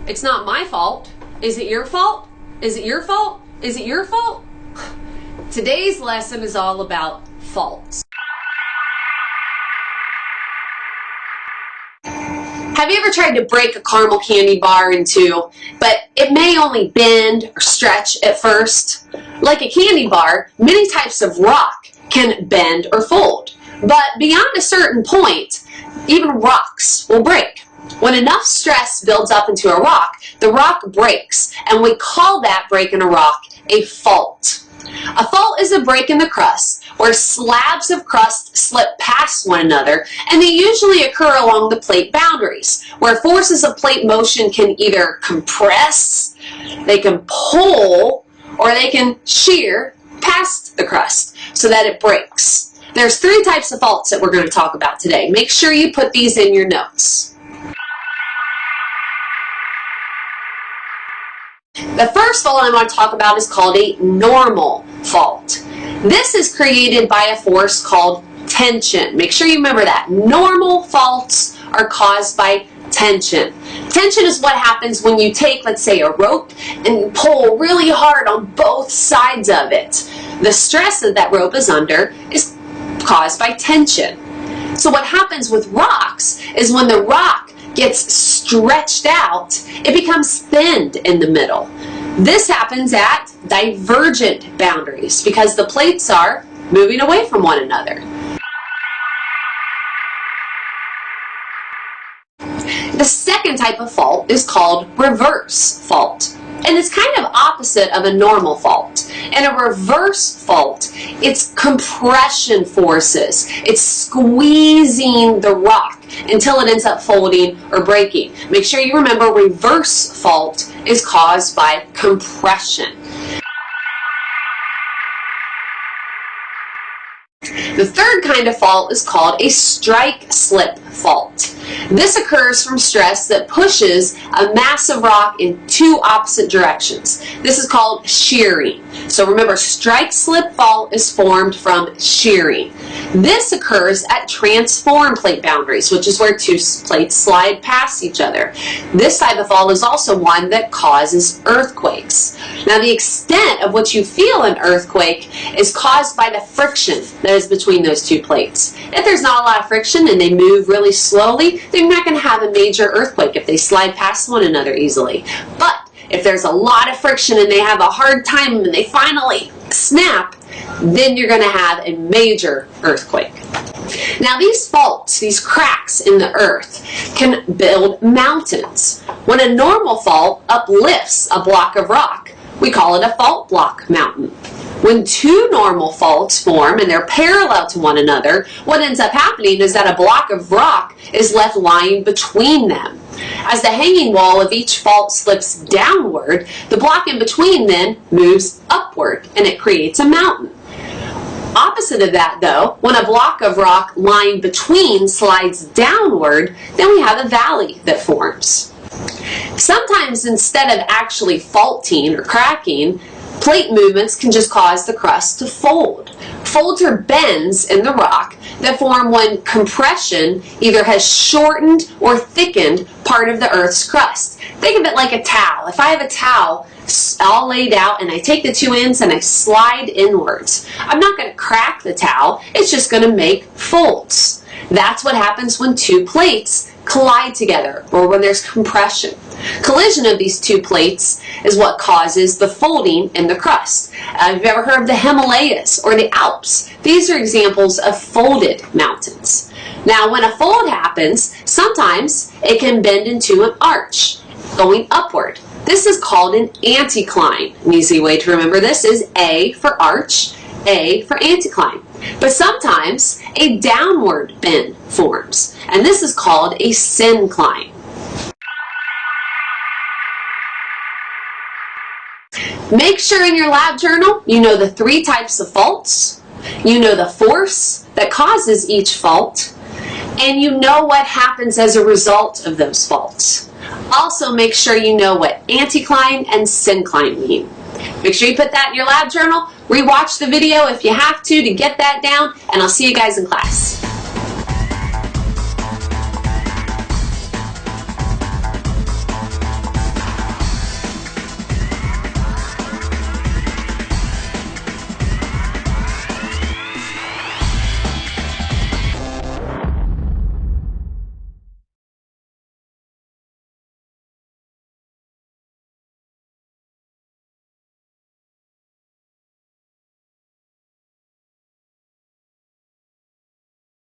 It's not my fault. Is it your fault? Is it your fault? Is it your fault? Today's lesson is all about faults. Have you ever tried to break a caramel candy bar in two, but it may only bend or stretch at first? Like a candy bar, many types of rock can bend or fold, but beyond a certain point, even rocks will break. When enough stress builds up into a rock, the rock breaks, and we call that break in a rock a fault. A fault is a break in the crust where slabs of crust slip past one another, and they usually occur along the plate boundaries, where forces of plate motion can either compress, they can pull, or they can shear past the crust so that it breaks. There's three types of faults that we're going to talk about today. Make sure you put these in your notes. The first fault I want to talk about is called a normal fault. This is created by a force called tension. Make sure you remember that. Normal faults are caused by tension. Tension is what happens when you take, let's say, a rope and pull really hard on both sides of it. The stress that that rope is under is caused by tension. So what happens with rocks is when the rock gets stretched out, it becomes thinned in the middle. This happens at divergent boundaries because the plates are moving away from one another. The second type of fault is called reverse fault. And it's kind of opposite of a normal fault. In a reverse fault, it's compression forces. It's squeezing the rock until it ends up folding or breaking. Make sure you remember reverse fault is caused by compression. The third kind of fault is called a strike-slip fault. This occurs from stress that pushes a massive rock in two opposite directions. This is called shearing. So remember, strike-slip fault is formed from shearing. This occurs at transform plate boundaries, which is where two plates slide past each other. This type of fault is also one that causes earthquakes. Now, the extent of what you feel an earthquake is caused by the friction that is between those two plates. If there's not a lot of friction and they move really slowly, they're not going to have a major earthquake if they slide past one another easily. But if there's a lot of friction and they have a hard time and they finally snap, then you're going to have a major earthquake. Now, these faults, these cracks in the earth, can build mountains. When a normal fault uplifts a block of rock, we call it a fault block mountain. When two normal faults form and they're parallel to one another, what ends up happening is that a block of rock is left lying between them. As the hanging wall of each fault slips downward, the block in between then moves upward and it creates a mountain. Opposite of that, though, when a block of rock lying between slides downward, then we have a valley that forms. Sometimes instead of actually faulting or cracking, plate movements can just cause the crust to fold. Folds are bends in the rock that form when compression either has shortened or thickened part of the Earth's crust. Think of it like a towel. If I have a towel all laid out and I take the two ends and I slide inwards, I'm not going to crack the towel, it's just going to make folds. That's what happens when two plates collide together or when there's compression. Collision of these two plates is what causes the folding in the crust. Have you ever heard of the Himalayas or the Alps? These are examples of folded mountains. Now, when a fold happens, sometimes it can bend into an arch going upward. This is called an anticline. An easy way to remember this is A for arch, A for anticline. But sometimes a downward bend forms, and this is called a syncline. Make sure in your lab journal you know the three types of faults, you know the force that causes each fault, and you know what happens as a result of those faults. Also, make sure you know what anticline and syncline mean. Make sure you put that in your lab journal. Rewatch the video if you have to get that down, and I'll see you guys in class.